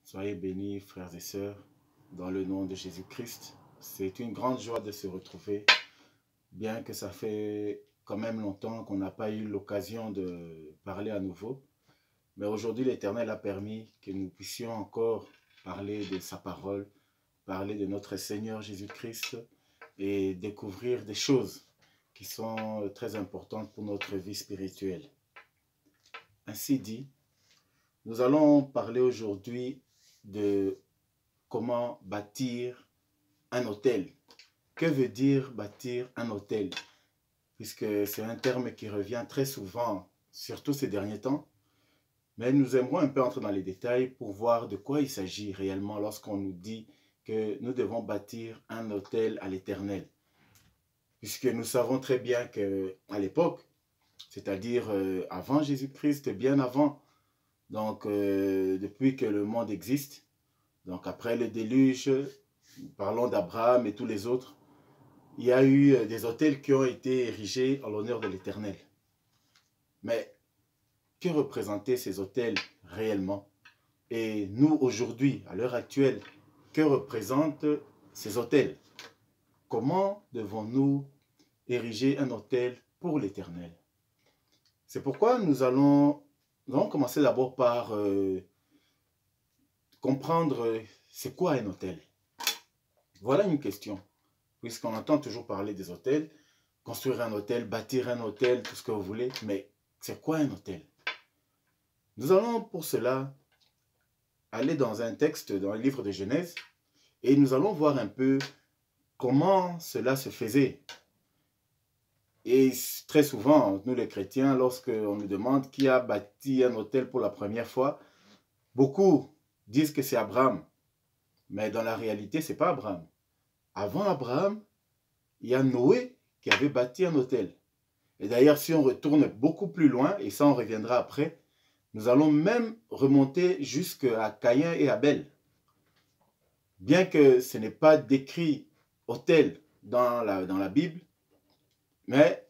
Soyez bénis, frères et sœurs, dans le nom de Jésus-Christ. C'est une grande joie de se retrouver, bien que ça fait quand même longtemps qu'on n'a pas eu l'occasion de parler à nouveau. Mais aujourd'hui, l'Éternel a permis que nous puissions encore parler de sa parole, parler de notre Seigneur Jésus-Christ et découvrir des choses qui sont très importantes pour notre vie spirituelle. Ainsi dit, nous allons parler aujourd'hui de comment bâtir un hôtel. Que veut dire bâtir un hôtel? Puisque c'est un terme qui revient très souvent, surtout ces derniers temps. Mais nous aimerons un peu entrer dans les détails pour voir de quoi il s'agit réellement lorsqu'on nous dit que nous devons bâtir un hôtel à l'Éternel. Puisque nous savons très bien qu'à l'époque, c'est-à-dire avant Jésus-Christ, bien avant, donc depuis que le monde existe, donc après le déluge, parlons d'Abraham et tous les autres, il y a eu des hôtels qui ont été érigés en l'honneur de l'Éternel. Mais que représentaient ces hôtels réellement? Et nous, aujourd'hui, à l'heure actuelle, que représentent ces hôtels? Comment devons-nous ériger un hôtel pour l'Éternel? C'est pourquoi nous allons commencer d'abord par comprendre c'est quoi un hôtel. Voilà une question, puisqu'on entend toujours parler des hôtels, construire un hôtel, bâtir un hôtel, tout ce que vous voulez, mais c'est quoi un hôtel? Nous allons pour cela aller dans un texte, dans le livre de Genèse, et nous allons voir un peu comment cela se faisait. Et très souvent, nous les chrétiens, lorsqu'on nous demande qui a bâti un hôtel pour la première fois, beaucoup disent que c'est Abraham. Mais dans la réalité, ce n'est pas Abraham. Avant Abraham, il y a Noé qui avait bâti un hôtel. Et d'ailleurs, si on retourne beaucoup plus loin, et ça on reviendra après, nous allons même remonter jusqu'à Caïn et Abel. Bien que ce n'est pas décrit hôtel dans la Bible, mais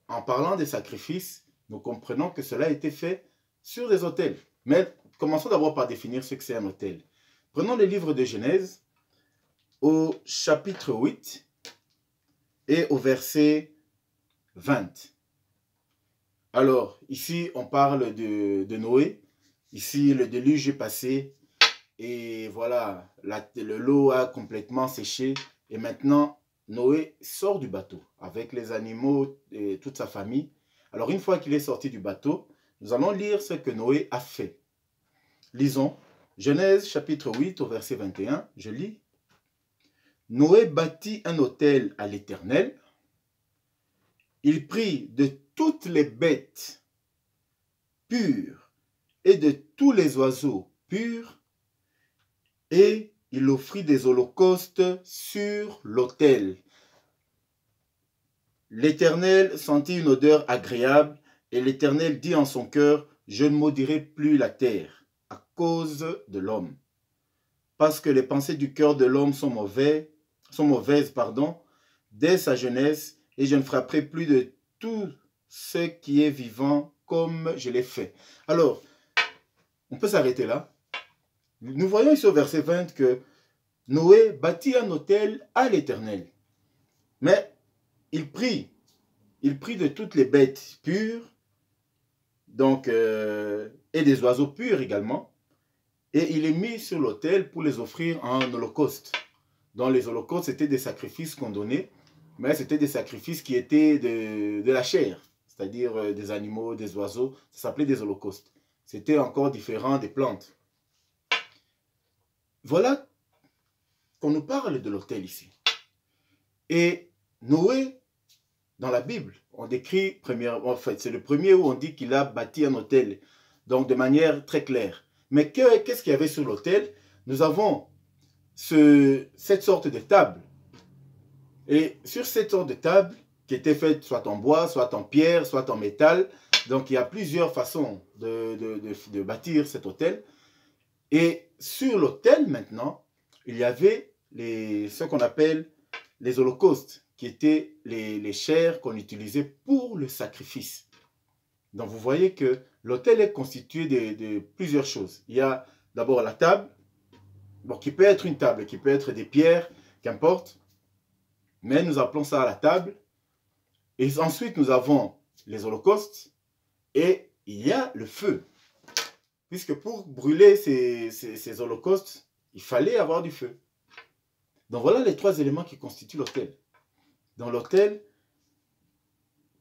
en parlant des sacrifices, nous comprenons que cela a été fait sur des autels. Mais commençons d'abord par définir ce que c'est un hôtel. Prenons le livre de Genèse au chapitre 8 et au verset 20. Alors, ici, on parle de Noé. Ici, le déluge est passé et voilà, l'eau a complètement séché. Et maintenant, Noé sort du bateau avec les animaux et toute sa famille. Alors, une fois qu'il est sorti du bateau, nous allons lire ce que Noé a fait. Lisons Genèse chapitre 8 au verset 21. Je lis. Noé bâtit un autel à l'Éternel. Il prit de toutes les bêtes pures et de tous les oiseaux purs, et il offrit des holocaustes sur l'autel. L'Éternel sentit une odeur agréable, et l'Éternel dit en son cœur, je ne maudirai plus la terre à cause de l'homme, parce que les pensées du cœur de l'homme sont mauvaises, dès sa jeunesse, et je ne frapperai plus de tout ce qui est vivant comme je l'ai fait. Alors, on peut s'arrêter là. Nous voyons ici au verset 20 que Noé bâtit un autel à l'Éternel. Mais il prit de toutes les bêtes pures, donc, et des oiseaux purs également, et il les mit sur l'autel pour les offrir en holocauste. Dans les holocaustes, c'était des sacrifices qu'on donnait, mais c'était des sacrifices qui étaient de la chair, c'est-à-dire des animaux, des oiseaux, ça s'appelait des holocaustes. C'était encore différent des plantes. Voilà qu'on nous parle de l'autel ici. Et Noé, dans la Bible, on décrit, en fait, c'est le premier où on dit qu'il a bâti un autel, donc de manière très claire. Mais qu'est-ce qu'il y avait sur l'autel? Nous avons cette sorte de table. Et sur cette sorte de table, qui était faite soit en bois, soit en pierre, soit en métal, donc il y a plusieurs façons de bâtir cet autel. Et sur l'autel maintenant, il y avait ce qu'on appelle les holocaustes, qui étaient les chairs qu'on utilisait pour le sacrifice. Donc vous voyez que l'autel est constitué de plusieurs choses. Il y a d'abord la table, bon, qui peut être une table, qui peut être des pierres, qu'importe. Mais nous appelons ça la table. Et ensuite, nous avons les holocaustes et il y a le feu. Puisque pour brûler ces holocaustes, il fallait avoir du feu. Donc voilà les trois éléments qui constituent l'autel. Dans l'autel,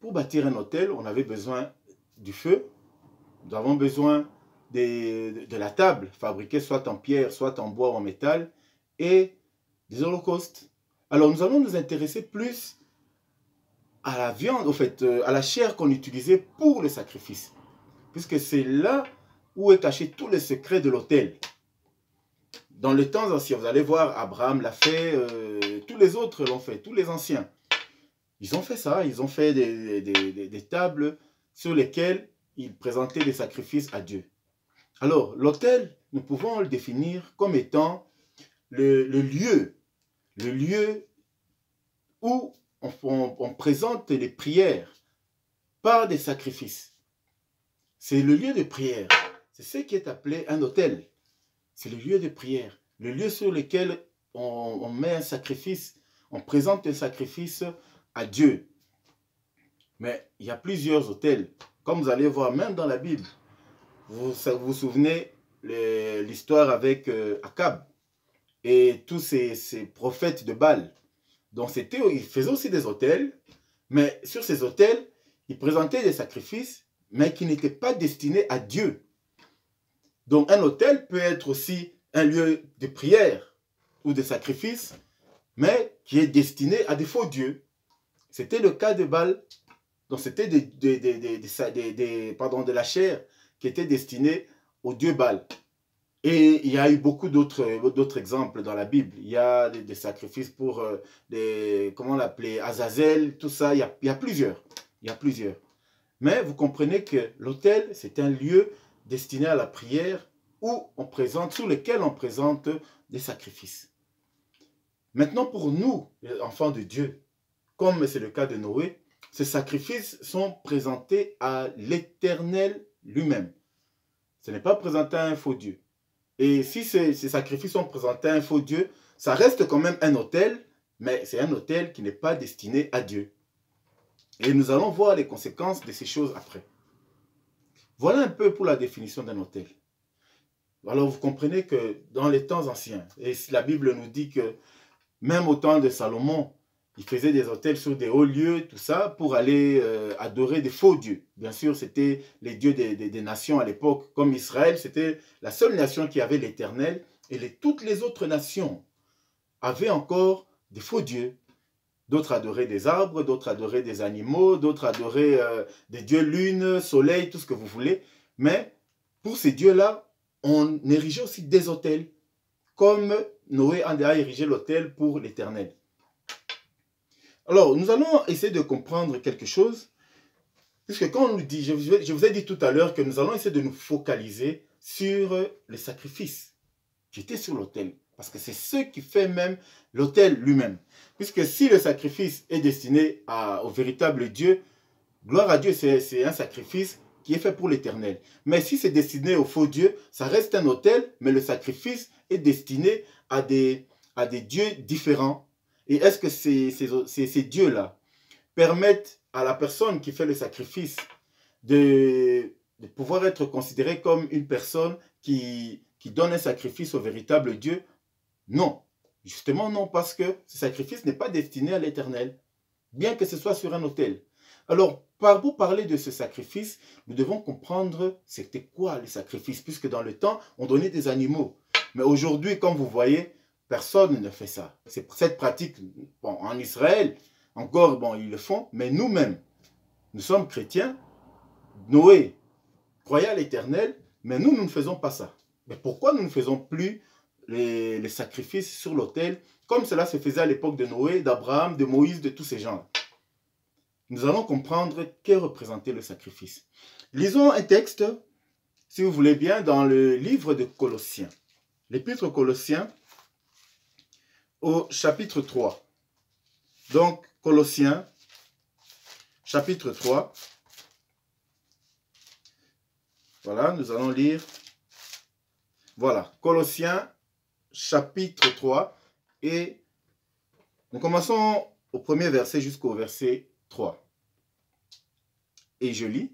pour bâtir un autel, on avait besoin du feu. Nous avons besoin de la table, fabriquée soit en pierre, soit en bois ou en métal, et des holocaustes. Alors nous allons nous intéresser plus à la viande, au fait, à la chair qu'on utilisait pour le sacrifice. Puisque c'est là où est caché tout le secret de l'autel. Dans les temps anciens, vous allez voir, Abraham l'a fait, tous les autres l'ont fait, tous les anciens. Ils ont fait ça, ils ont fait des tables sur lesquelles ils présentaient des sacrifices à Dieu. Alors, l'autel, nous pouvons le définir comme étant le lieu où on présente les prières par des sacrifices. C'est le lieu de prière. C'est ce qui est appelé un autel. C'est le lieu de prière. Le lieu sur lequel on met un sacrifice, on présente un sacrifice à Dieu. Mais il y a plusieurs autels. Comme vous allez voir, même dans la Bible, vous vous souvenez l'histoire avec Akab et tous ces prophètes de Baal. Donc ils faisaient aussi des autels, mais sur ces autels, ils présentaient des sacrifices, mais qui n'étaient pas destinés à Dieu. Donc un autel peut être aussi un lieu de prière ou de sacrifice, mais qui est destiné à des faux dieux. C'était le cas de Baal. Donc c'était de la chair qui était destinée au dieu Baal. Et il y a eu beaucoup d'autres exemples dans la Bible. Il y a des sacrifices pour comment l'appeler, Azazel, tout ça. Il y a plusieurs. Il y a plusieurs. Mais vous comprenez que l'autel, c'est un lieu destiné à la prière sur lequel on présente des sacrifices. Maintenant, pour nous, les enfants de Dieu, comme c'est le cas de Noé, ces sacrifices sont présentés à l'Éternel lui-même. Ce n'est pas présenté à un faux Dieu. Et si ces sacrifices sont présentés à un faux Dieu, ça reste quand même un autel, mais c'est un autel qui n'est pas destiné à Dieu. Et nous allons voir les conséquences de ces choses après. Voilà un peu pour la définition d'un autel. Alors vous comprenez que dans les temps anciens, et la Bible nous dit que même au temps de Salomon, il faisait des autels sur des hauts lieux, tout ça, pour aller adorer des faux dieux. Bien sûr, c'était les dieux des nations à l'époque. Comme Israël, c'était la seule nation qui avait l'Éternel. Et toutes les autres nations avaient encore des faux dieux. D'autres adoraient des arbres, d'autres adoraient des animaux, d'autres adoraient des dieux lune, soleil, tout ce que vous voulez. Mais pour ces dieux-là, on érigeait aussi des autels, comme Noé a érigé l'autel pour l'Éternel. Alors, nous allons essayer de comprendre quelque chose, puisque quand on nous dit, je vous ai dit tout à l'heure que nous allons essayer de nous focaliser sur les sacrifices qui étaient sur l'autel, parce que c'est ce qui fait même l'autel lui-même. Puisque si le sacrifice est destiné au véritable Dieu, gloire à Dieu, c'est un sacrifice qui est fait pour l'Éternel. Mais si c'est destiné au faux Dieu, ça reste un autel, mais le sacrifice est destiné à des dieux différents. Et est-ce que ces dieux-là permettent à la personne qui fait le sacrifice de pouvoir être considérée comme une personne qui donne un sacrifice au véritable Dieu? Non. Justement non, parce que ce sacrifice n'est pas destiné à l'Éternel, bien que ce soit sur un autel. Alors, pour parler de ce sacrifice, nous devons comprendre c'était quoi les sacrifices, puisque dans le temps, on donnait des animaux. Mais aujourd'hui, comme vous voyez, personne ne fait ça. Cette pratique, bon, en Israël, encore, bon, ils le font, mais nous-mêmes, nous sommes chrétiens. Noé croyait à l'Éternel, mais nous ne faisons pas ça. Mais pourquoi nous ne faisons plus les sacrifices sur l'autel, comme cela se faisait à l'époque de Noé, d'Abraham, de Moïse, de tous ces gens-là? Nous allons comprendre qu'est représenté le sacrifice. Lisons un texte, si vous voulez bien, dans le livre de Colossiens. L'épître aux Colossiens, au chapitre 3. Donc, Colossiens, chapitre 3. Voilà, nous allons lire. Voilà, Colossiens, chapitre 3 et nous commençons au premier verset jusqu'au verset 3. Et je lis.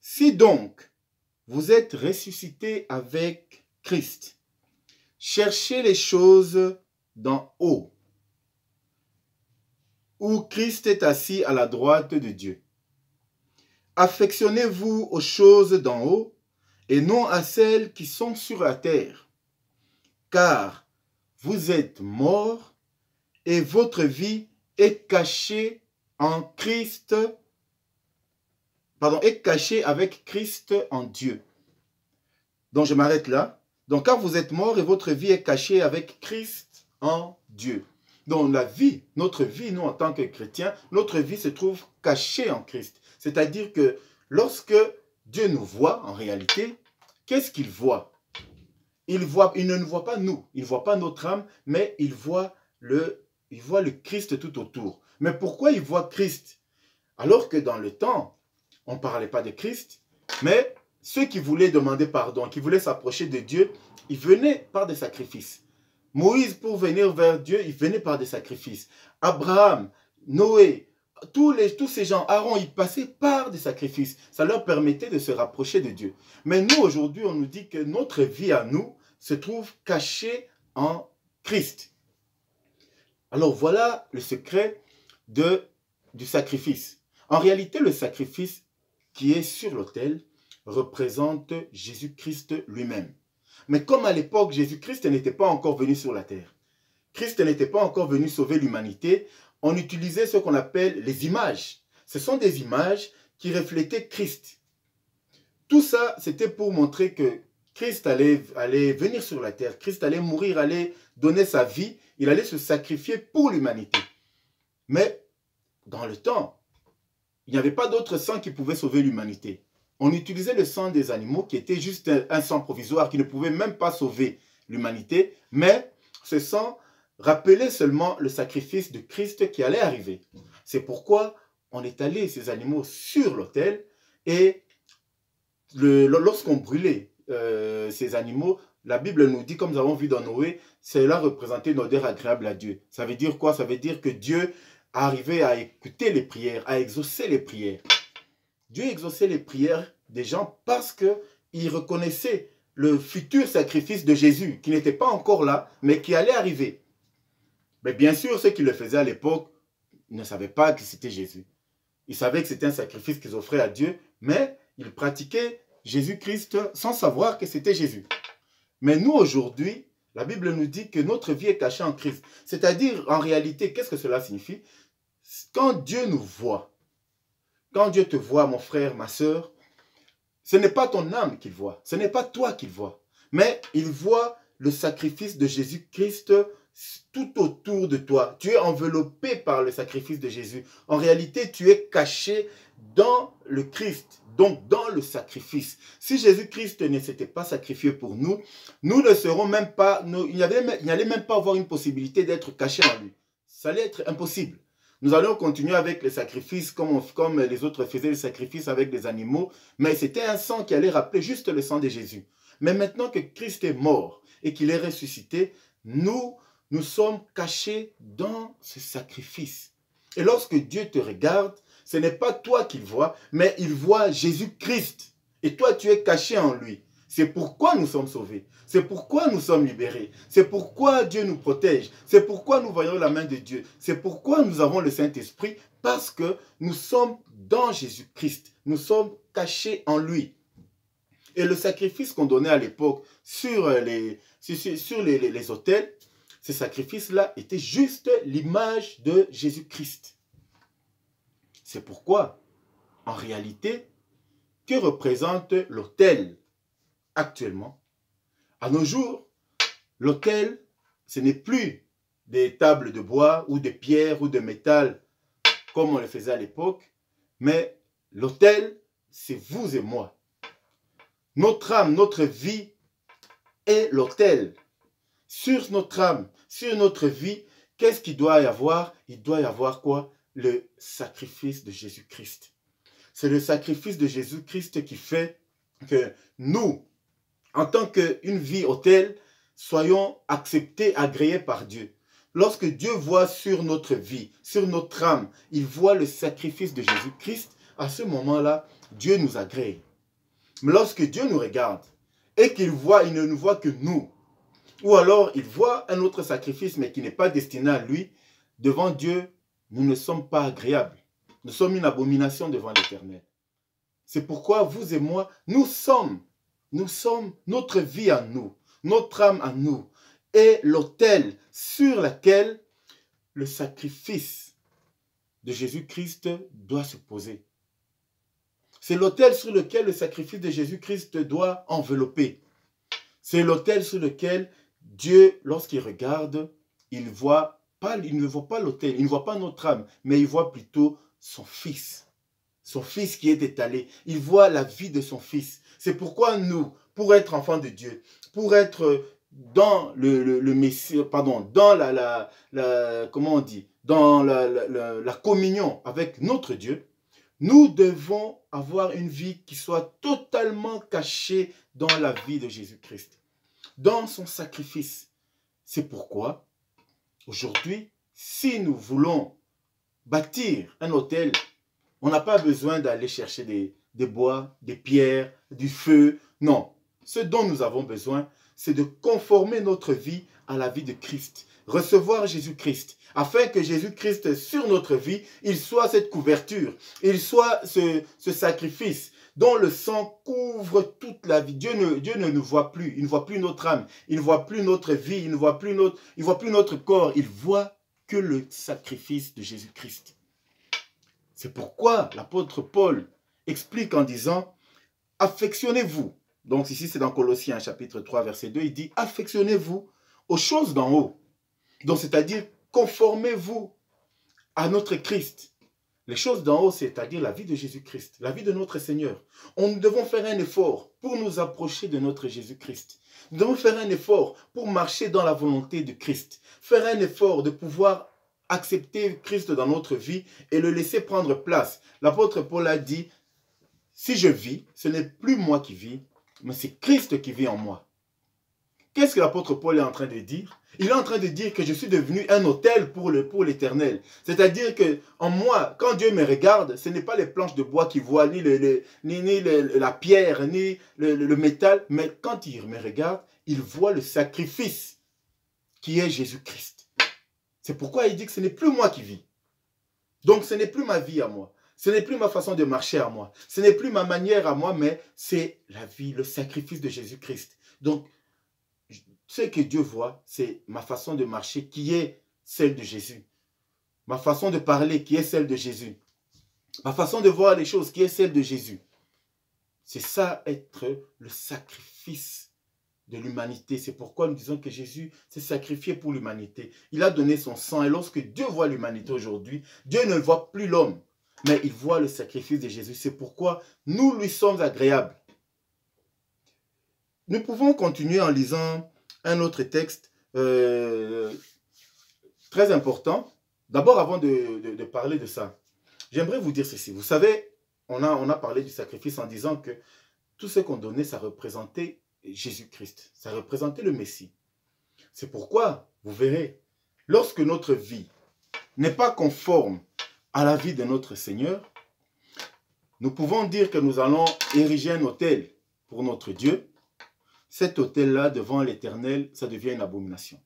Si donc vous êtes ressuscités avec Christ, cherchez les choses d'en haut, où Christ est assis à la droite de Dieu. Affectionnez-vous aux choses d'en haut et non à celles qui sont sur la terre, car vous êtes morts et votre vie est cachée en Christ, est cachée avec Christ en Dieu. Donc je m'arrête là. Donc car vous êtes morts et votre vie est cachée avec Christ en Dieu. Donc la vie, notre vie, nous en tant que chrétiens, notre vie se trouve cachée en Christ. C'est-à-dire que lorsque Dieu nous voit, en réalité, qu'est-ce qu'il voit? Il ne nous voit pas nous, il ne voit pas notre âme, mais il voit le Christ tout autour. Mais pourquoi il voit Christ? Alors que dans le temps, on ne parlait pas de Christ, mais ceux qui voulaient demander pardon, qui voulaient s'approcher de Dieu, ils venaient par des sacrifices. Moïse, pour venir vers Dieu, il venait par des sacrifices. Abraham, Noé, tous ces gens, Aaron, ils passaient par des sacrifices. Ça leur permettait de se rapprocher de Dieu. Mais nous, aujourd'hui, on nous dit que notre vie à nous se trouve cachée en Christ. Alors voilà le secret du sacrifice. En réalité, le sacrifice qui est sur l'autel représente Jésus-Christ lui-même. Mais comme à l'époque, Jésus-Christ n'était pas encore venu sur la terre, Christ n'était pas encore venu sauver l'humanité, on utilisait ce qu'on appelle les images. Ce sont des images qui reflétaient Christ. Tout ça, c'était pour montrer que Christ allait venir sur la terre, Christ allait mourir, allait donner sa vie, il allait se sacrifier pour l'humanité. Mais dans le temps, il n'y avait pas d'autre sang qui pouvait sauver l'humanité. On utilisait le sang des animaux qui était juste un sang provisoire qui ne pouvait même pas sauver l'humanité, mais ce sang rappelait seulement le sacrifice de Christ qui allait arriver. C'est pourquoi on étalait ces animaux sur l'autel et lorsqu'on brûlait ces animaux, la Bible nous dit, comme nous avons vu dans Noé, cela représentait une odeur agréable à Dieu. Ça veut dire quoi? Ça veut dire que Dieu arrivait à écouter les prières, à exaucer les prières. Dieu exauçait les prières des gens parce qu'il reconnaissait le futur sacrifice de Jésus, qui n'était pas encore là, mais qui allait arriver. Mais bien sûr, ceux qui le faisaient à l'époque ne savaient pas que c'était Jésus. Ils savaient que c'était un sacrifice qu'ils offraient à Dieu, mais ils pratiquaient Jésus-Christ sans savoir que c'était Jésus. Mais nous, aujourd'hui, la Bible nous dit que notre vie est cachée en Christ. C'est-à-dire, en réalité, qu'est-ce que cela signifie? Quand Dieu nous voit, quand Dieu te voit, mon frère, ma soeur, ce n'est pas ton âme qu'il voit, ce n'est pas toi qu'il voit, mais il voit le sacrifice de Jésus-Christ tout autour de toi. Tu es enveloppé par le sacrifice de Jésus. En réalité, tu es caché dans le Christ, donc dans le sacrifice. Si Jésus-Christ ne s'était pas sacrifié pour nous, nous ne serons même pas, il n'y allait même pas avoir une possibilité d'être caché en lui. Ça allait être impossible. Nous allons continuer avec les sacrifices comme les autres faisaient les sacrifices avec des animaux, mais c'était un sang qui allait rappeler juste le sang de Jésus. Mais maintenant que Christ est mort et qu'il est ressuscité, nous sommes cachés dans ce sacrifice. Et lorsque Dieu te regarde, ce n'est pas toi qu'il voit, mais il voit Jésus-Christ. Et toi, tu es caché en lui. C'est pourquoi nous sommes sauvés. C'est pourquoi nous sommes libérés. C'est pourquoi Dieu nous protège. C'est pourquoi nous voyons la main de Dieu. C'est pourquoi nous avons le Saint-Esprit, parce que nous sommes dans Jésus-Christ. Nous sommes cachés en lui. Et le sacrifice qu'on donnait à l'époque sur les autels, ces sacrifices-là étaient juste l'image de Jésus-Christ. C'est pourquoi, en réalité, que représente l'autel actuellement? À nos jours, l'autel, ce n'est plus des tables de bois ou de pierre ou de métal comme on le faisait à l'époque, mais l'autel, c'est vous et moi. Notre âme, notre vie est l'autel. Sur notre âme, sur notre vie, qu'est-ce qu'il doit y avoir? Il doit y avoir quoi? Le sacrifice de Jésus-Christ. C'est le sacrifice de Jésus-Christ qui fait que nous, en tant qu'une vie autel, soyons acceptés, agréés par Dieu. Lorsque Dieu voit sur notre vie, sur notre âme, il voit le sacrifice de Jésus-Christ, à ce moment-là, Dieu nous agrée. Mais lorsque Dieu nous regarde et qu'il voit, il ne nous voit que nous, ou alors il voit un autre sacrifice mais qui n'est pas destiné à lui, devant Dieu, nous ne sommes pas agréables. Nous sommes une abomination devant l'Éternel. C'est pourquoi vous et moi, nous sommes notre vie à nous, notre âme à nous, et l'autel sur lequel le sacrifice de Jésus-Christ doit se poser. C'est l'autel sur lequel le sacrifice de Jésus-Christ doit envelopper. C'est l'autel sur lequel Dieu, lorsqu'il regarde, il ne voit pas l'autel, il ne voit pas notre âme, mais il voit plutôt son fils qui est étalé. Il voit la vie de son fils. C'est pourquoi nous, pour être enfants de Dieu, pour être dans le Messie, pardon, dans comment on dit, dans la communion avec notre Dieu, nous devons avoir une vie qui soit totalement cachée dans la vie de Jésus-Christ, dans son sacrifice. C'est pourquoi, aujourd'hui, si nous voulons bâtir un autel, on n'a pas besoin d'aller chercher des bois, des pierres, du feu. Non, ce dont nous avons besoin, c'est de conformer notre vie à la vie de Christ. Recevoir Jésus-Christ, afin que Jésus-Christ, sur notre vie, il soit cette couverture, il soit ce sacrifice dont le sang couvre toute la vie. Dieu ne nous voit plus, il ne voit plus notre âme, il ne voit plus notre vie, il ne voit plus notre corps, il voit que le sacrifice de Jésus-Christ. C'est pourquoi l'apôtre Paul explique en disant « Affectionnez-vous ». Donc ici c'est dans Colossiens chapitre 3 verset 2, il dit « Affectionnez-vous aux choses d'en haut ». Donc c'est-à-dire conformez-vous à notre Christ. Les choses d'en haut, c'est-à-dire la vie de Jésus-Christ, la vie de notre Seigneur. Nous devons faire un effort pour nous approcher de notre Jésus-Christ. Nous devons faire un effort pour marcher dans la volonté de Christ. Faire un effort de pouvoir accepter Christ dans notre vie et le laisser prendre place. L'apôtre Paul a dit, si je vis, ce n'est plus moi qui vis, mais c'est Christ qui vit en moi. Qu'est-ce que l'apôtre Paul est en train de dire? Il est en train de dire que je suis devenu un autel pour l'Éternel. C'est-à-dire que en moi, quand Dieu me regarde, ce n'est pas les planches de bois qu'il voit, ni la pierre, ni le métal, mais quand il me regarde, il voit le sacrifice qui est Jésus-Christ. C'est pourquoi il dit que ce n'est plus moi qui vis. Donc ce n'est plus ma vie à moi. Ce n'est plus ma façon de marcher à moi. Ce n'est plus ma manière à moi, mais c'est la vie, le sacrifice de Jésus-Christ. Donc, ce que Dieu voit, c'est ma façon de marcher qui est celle de Jésus. Ma façon de parler qui est celle de Jésus. Ma façon de voir les choses qui est celle de Jésus. C'est ça être le sacrifice de l'humanité. C'est pourquoi nous disons que Jésus s'est sacrifié pour l'humanité. Il a donné son sang. Et lorsque Dieu voit l'humanité aujourd'hui, Dieu ne voit plus l'homme, mais il voit le sacrifice de Jésus. C'est pourquoi nous lui sommes agréables. Nous pouvons continuer en lisant un autre texte très important. D'abord, avant de parler de ça, j'aimerais vous dire ceci. Vous savez, on a parlé du sacrifice en disant que tout ce qu'on donnait, ça représentait Jésus-Christ. Ça représentait le Messie. C'est pourquoi, vous verrez, lorsque notre vie n'est pas conforme à la vie de notre Seigneur, nous pouvons dire que nous allons ériger un autel pour notre Dieu. Cet autel-là, devant l'Éternel, ça devient une abomination.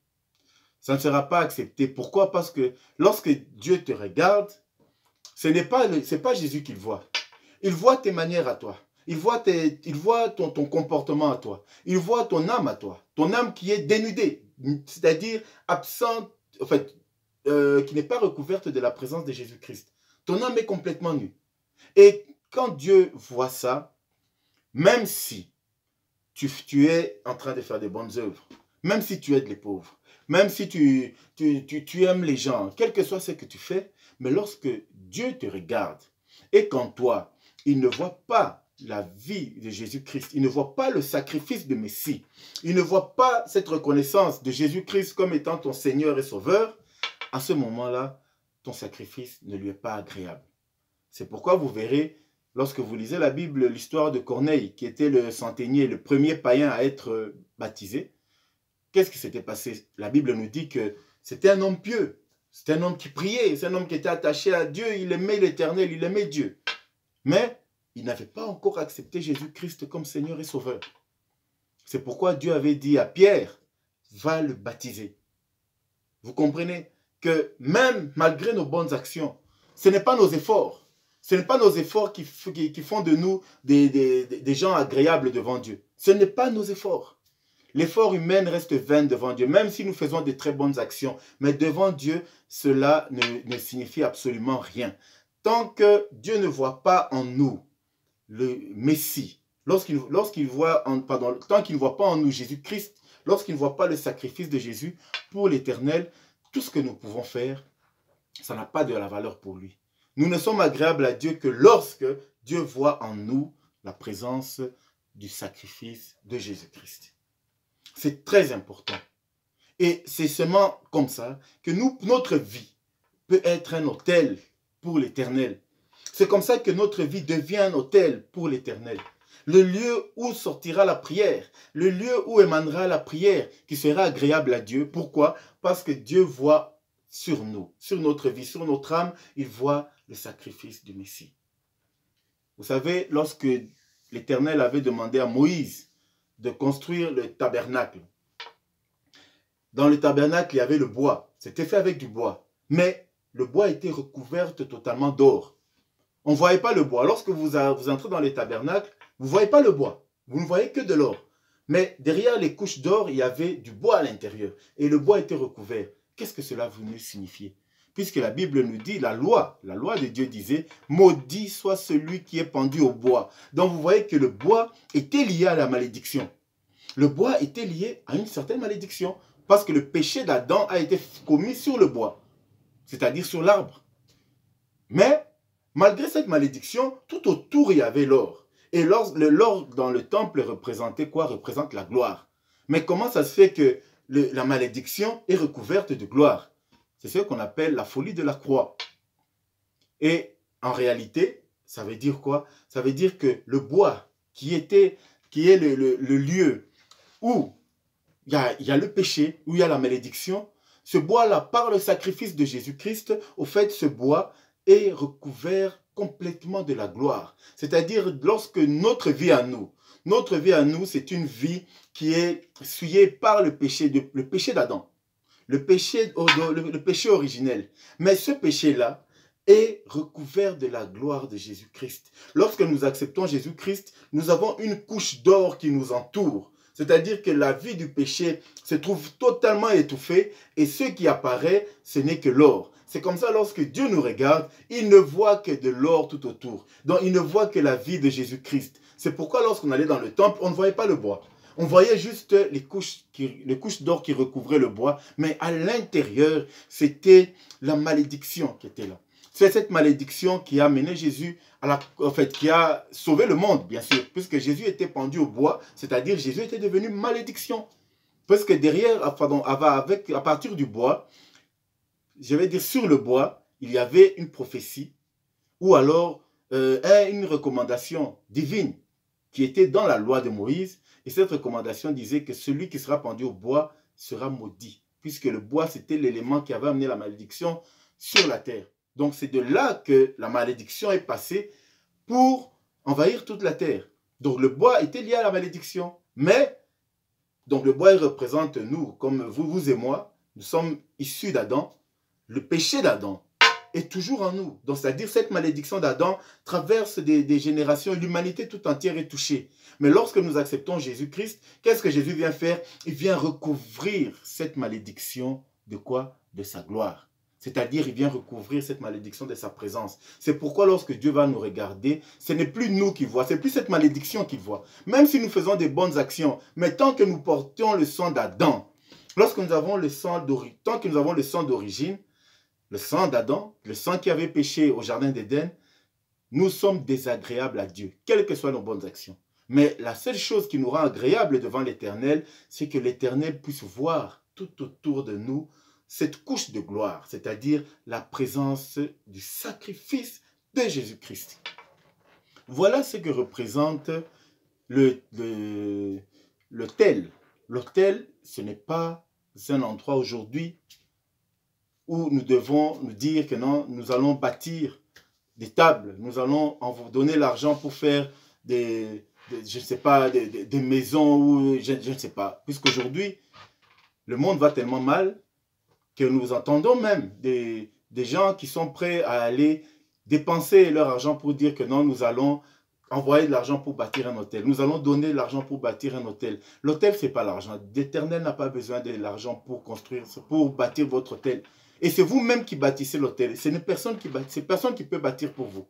Ça ne sera pas accepté. Pourquoi? Parce que lorsque Dieu te regarde, ce n'est pas Jésus qu'il voit. Il voit tes manières à toi. Il voit ton comportement à toi. Il voit ton âme à toi. Ton âme qui est dénudée, c'est-à-dire absente, en fait, qui n'est pas recouverte de la présence de Jésus-Christ. Ton âme est complètement nue. Et quand Dieu voit ça, même si tu es en train de faire des bonnes œuvres, même si tu aides les pauvres, même si tu aimes les gens, quel que soit ce que tu fais, mais lorsque Dieu te regarde et qu'en toi, il ne voit pas la vie de Jésus-Christ, il ne voit pas le sacrifice de Messie, il ne voit pas cette reconnaissance de Jésus-Christ comme étant ton Seigneur et Sauveur, à ce moment-là, ton sacrifice ne lui est pas agréable. C'est pourquoi vous verrez, lorsque vous lisez la Bible, l'histoire de Corneille, qui était le centenier, le premier païen à être baptisé, qu'est-ce qui s'était passé? La Bible nous dit que c'était un homme pieux. C'était un homme qui priait. C'est un homme qui était attaché à Dieu. Il aimait l'Éternel. Il aimait Dieu. Mais il n'avait pas encore accepté Jésus-Christ comme Seigneur et Sauveur. C'est pourquoi Dieu avait dit à Pierre, va le baptiser. Vous comprenez que même malgré nos bonnes actions, ce n'est pas nos efforts. Ce n'est pas nos efforts qui font de nous des gens agréables devant Dieu. Ce n'est pas nos efforts. L'effort humain reste vain devant Dieu, même si nous faisons de très bonnes actions. Mais devant Dieu, cela ne signifie absolument rien. Tant que Dieu ne voit pas en nous le Messie, tant qu'il ne voit pas en nous Jésus-Christ, lorsqu'il ne voit pas le sacrifice de Jésus pour l'Éternel, tout ce que nous pouvons faire, ça n'a pas de la valeur pour lui. Nous ne sommes agréables à Dieu que lorsque Dieu voit en nous la présence du sacrifice de Jésus-Christ. C'est très important. Et c'est seulement comme ça que notre vie peut être un autel pour l'Éternel. C'est comme ça que notre vie devient un autel pour l'Éternel. Le lieu où sortira la prière, le lieu où émanera la prière qui sera agréable à Dieu. Pourquoi? Parce que Dieu voit sur nous, sur notre vie, sur notre âme, il voit le sacrifice du Messie. Vous savez, lorsque l'Éternel avait demandé à Moïse de construire le tabernacle, dans le tabernacle, il y avait le bois. C'était fait avec du bois. Mais le bois était recouvert totalement d'or. On ne voyait pas le bois. Lorsque vous entrez dans les tabernacles, vous ne voyez pas le bois. Vous ne voyez que de l'or. Mais derrière les couches d'or, il y avait du bois à l'intérieur. Et le bois était recouvert. Qu'est-ce que cela venait signifier? Puisque la Bible nous dit, la loi de Dieu disait, maudit soit celui qui est pendu au bois. Donc vous voyez que le bois était lié à la malédiction. Le bois était lié à une certaine malédiction. Parce que le péché d'Adam a été commis sur le bois. C'est-à-dire sur l'arbre. Mais malgré cette malédiction, tout autour il y avait l'or. Et l'or dans le temple représentait quoi? Représente la gloire. Mais comment ça se fait que la malédiction est recouverte de gloire? C'est ce qu'on appelle la folie de la croix. Et en réalité, ça veut dire quoi? Ça veut dire que le bois qui est le lieu où il y a le péché, où il y a la malédiction, ce bois-là, par le sacrifice de Jésus-Christ, au fait, ce bois est recouvert complètement de la gloire. C'est-à-dire, lorsque notre vie à nous, c'est une vie qui est souillée par le péché d'Adam, le péché originel. Mais ce péché-là est recouvert de la gloire de Jésus-Christ. Lorsque nous acceptons Jésus-Christ, nous avons une couche d'or qui nous entoure. C'est-à-dire que la vie du péché se trouve totalement étouffée et ce qui apparaît, ce n'est que l'or. C'est comme ça, lorsque Dieu nous regarde, il ne voit que de l'or tout autour. Donc, il ne voit que la vie de Jésus-Christ. C'est pourquoi lorsqu'on allait dans le temple, on ne voyait pas le bois. On voyait juste les couches d'or qui recouvraient le bois, mais à l'intérieur, c'était la malédiction qui était là. C'est cette malédiction qui a mené Jésus qui a sauvé le monde, bien sûr, puisque Jésus était pendu au bois, c'est-à-dire Jésus était devenu malédiction. Parce que derrière, à partir du bois, je vais dire sur le bois, il y avait une prophétie ou alors une recommandation divine qui était dans la loi de Moïse. Et cette recommandation disait que celui qui sera pendu au bois sera maudit, puisque le bois, c'était l'élément qui avait amené la malédiction sur la terre. Donc c'est de là que la malédiction est passée pour envahir toute la terre. Donc le bois était lié à la malédiction. Mais, donc le bois il représente nous, comme vous et moi, nous sommes issus d'Adam. Le péché d'Adam est toujours en nous. Donc c'est-à-dire cette malédiction d'Adam traverse des générations, l'humanité tout entière est touchée. Mais lorsque nous acceptons Jésus-Christ, qu'est-ce que Jésus vient faire? Il vient recouvrir cette malédiction de quoi? De sa gloire. C'est-à-dire, il vient recouvrir cette malédiction de sa présence. C'est pourquoi lorsque Dieu va nous regarder, ce n'est plus nous qui voit, c'est plus cette malédiction qu'il voit. Même si nous faisons des bonnes actions, mais tant que nous portons le sang d'Adam, lorsque nous avons le sang d'origine, tant que nous avons le sang d'origine, le sang d'Adam, le sang qui avait péché au jardin d'Éden, nous sommes désagréables à Dieu, quelles que soient nos bonnes actions. Mais la seule chose qui nous rend agréables devant l'Éternel, c'est que l'Éternel puisse voir tout autour de nous cette couche de gloire, c'est-à-dire la présence du sacrifice de Jésus-Christ. Voilà ce que représente l'autel L'autel, ce n'est pas un endroit aujourd'hui où nous devons nous dire que non, nous allons bâtir des tables, nous allons vous donner l'argent pour faire je ne sais pas, des maisons ou je ne sais pas. Puisqu'aujourd'hui, le monde va tellement mal que nous entendons même des gens qui sont prêts à aller dépenser leur argent pour dire que non, nous allons envoyer de l'argent pour bâtir un hôtel. Nous allons donner de l'argent pour bâtir un hôtel. L'hôtel, ce n'est pas l'argent. L'Éternel n'a pas besoin de l'argent pour construire, pour bâtir votre hôtel. Et c'est vous-même qui bâtissez l'hôtel. Ce n'est personne qui bâtit, c'est personne qui peut bâtir pour vous.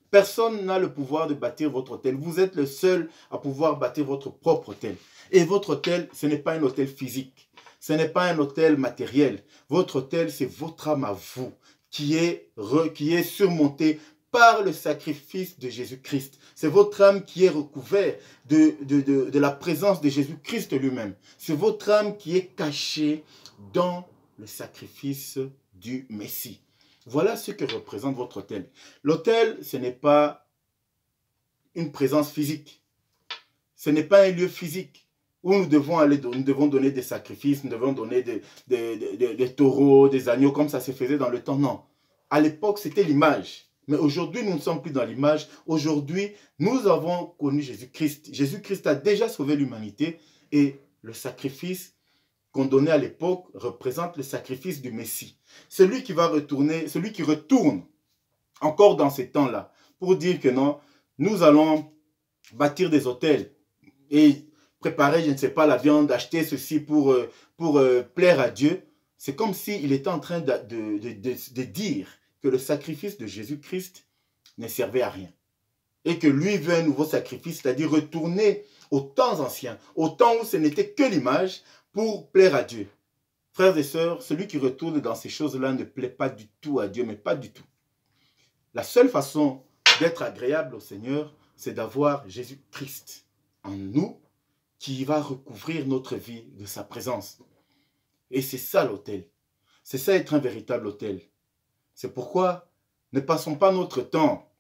Personne n'a le pouvoir de bâtir votre hôtel. Vous êtes le seul à pouvoir bâtir votre propre hôtel. Et votre hôtel, ce n'est pas un hôtel physique. Ce n'est pas un hôtel matériel. Votre hôtel, c'est votre âme à vous qui est surmontée par le sacrifice de Jésus-Christ. C'est votre âme qui est recouverte de la présence de Jésus-Christ lui-même. C'est votre âme qui est cachée dans le sacrifice du Messie. Voilà ce que représente votre hôtel. L'hôtel, ce n'est pas une présence physique. Ce n'est pas un lieu physique où nous devons donner des sacrifices, nous devons donner des taureaux, des agneaux, comme ça se faisait dans le temps. Non. À l'époque, c'était l'image. Mais aujourd'hui, nous ne sommes plus dans l'image. Aujourd'hui, nous avons connu Jésus-Christ. Jésus-Christ a déjà sauvé l'humanité et le sacrifice qu'on donnait à l'époque représente le sacrifice du Messie. Celui qui va retourner, celui qui retourne encore dans ces temps-là pour dire que non, nous allons bâtir des hôtels et préparer, je ne sais pas, la viande, acheter ceci pour plaire à Dieu. C'est comme s'il était en train de dire que le sacrifice de Jésus-Christ ne servait à rien. Et que lui veut un nouveau sacrifice, c'est-à-dire retourner aux temps anciens, au temps où ce n'était que l'image pour plaire à Dieu. Frères et sœurs, celui qui retourne dans ces choses-là ne plaît pas du tout à Dieu, mais pas du tout. La seule façon d'être agréable au Seigneur, c'est d'avoir Jésus-Christ en nous qui va recouvrir notre vie de sa présence. Et c'est ça l'autel. C'est ça être un véritable autel. C'est pourquoi ne passons pas notre temps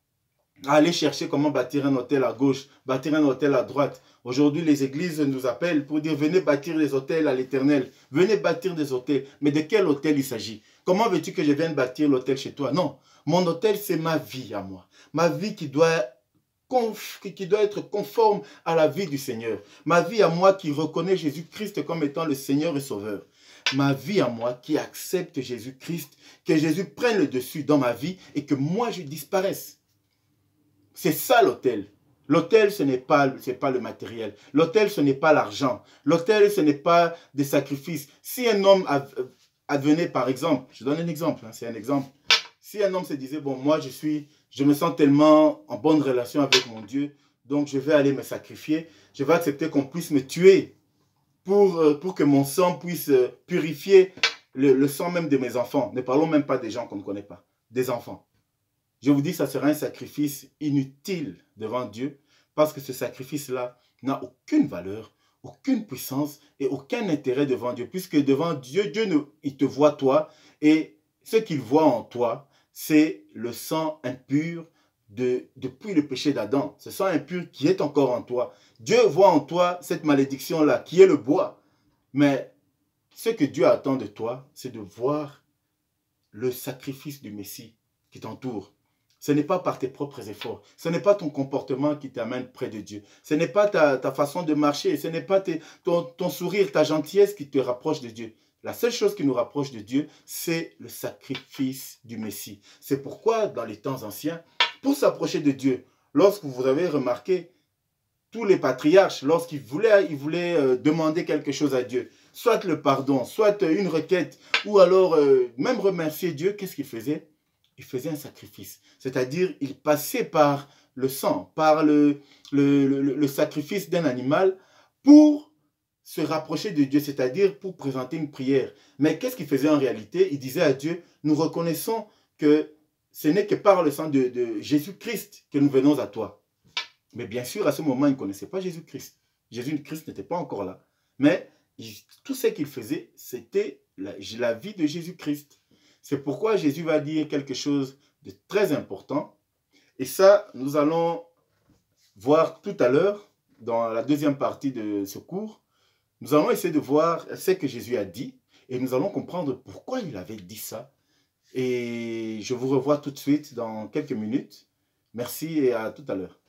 à aller chercher comment bâtir un hôtel à gauche, bâtir un hôtel à droite. Aujourd'hui, les églises nous appellent pour dire venez bâtir des hôtels à l'Éternel. Venez bâtir des hôtels. Mais de quel hôtel il s'agit? Comment veux-tu que je vienne bâtir l'hôtel chez toi? Non, mon hôtel, c'est ma vie à moi. Ma vie qui doit être conforme à la vie du Seigneur. Ma vie à moi qui reconnaît Jésus-Christ comme étant le Seigneur et Sauveur. Ma vie à moi qui accepte Jésus-Christ, que Jésus prenne le dessus dans ma vie et que moi je disparaisse. C'est ça l'autel. L'autel, ce n'est pas le matériel. L'autel, ce n'est pas l'argent. L'autel, ce n'est pas des sacrifices. Si un homme advenait, par exemple, je donne un exemple, hein, c'est un exemple. Si un homme se disait, bon, moi, je me sens tellement en bonne relation avec mon Dieu, donc je vais aller me sacrifier, je vais accepter qu'on puisse me tuer pour que mon sang puisse purifier le sang même de mes enfants. Ne parlons même pas des gens qu'on ne connaît pas, des enfants. Je vous dis, ça sera un sacrifice inutile devant Dieu parce que ce sacrifice-là n'a aucune valeur, aucune puissance et aucun intérêt devant Dieu. Puisque devant Dieu, il te voit toi et ce qu'il voit en toi, c'est le sang impur depuis le péché d'Adam. Ce sang impur qui est encore en toi. Dieu voit en toi cette malédiction-là qui est le bois. Mais ce que Dieu attend de toi, c'est de voir le sacrifice du Messie qui t'entoure. Ce n'est pas par tes propres efforts. Ce n'est pas ton comportement qui t'amène près de Dieu. Ce n'est pas ta façon de marcher. Ce n'est pas ton sourire, ta gentillesse qui te rapproche de Dieu. La seule chose qui nous rapproche de Dieu, c'est le sacrifice du Messie. C'est pourquoi, dans les temps anciens, pour s'approcher de Dieu, lorsque vous avez remarqué, tous les patriarches, lorsqu'ils voulaient demander quelque chose à Dieu, soit le pardon, soit une requête, ou alors même remercier Dieu, qu'est-ce qu'ils faisaient? Ils faisaient un sacrifice. C'est-à-dire, ils passaient par le sang, par le sacrifice d'un animal pour se rapprocher de Dieu, c'est-à-dire pour présenter une prière. Mais qu'est-ce qu'ils faisaient en réalité? Ils disaient à Dieu, nous reconnaissons que ce n'est que par le sang de Jésus-Christ que nous venons à toi. Mais bien sûr, à ce moment, ils ne connaissaient pas Jésus-Christ. Jésus-Christ n'était pas encore là. Mais tout ce qu'ils faisaient, c'était la vie de Jésus-Christ. C'est pourquoi Jésus va dire quelque chose de très important. Et ça, nous allons voir tout à l'heure, dans la deuxième partie de ce cours, Nous allons essayer de voir ce que Jésus a dit et nous allons comprendre pourquoi il avait dit ça. Et je vous revois tout de suite dans quelques minutes. Merci et à tout à l'heure.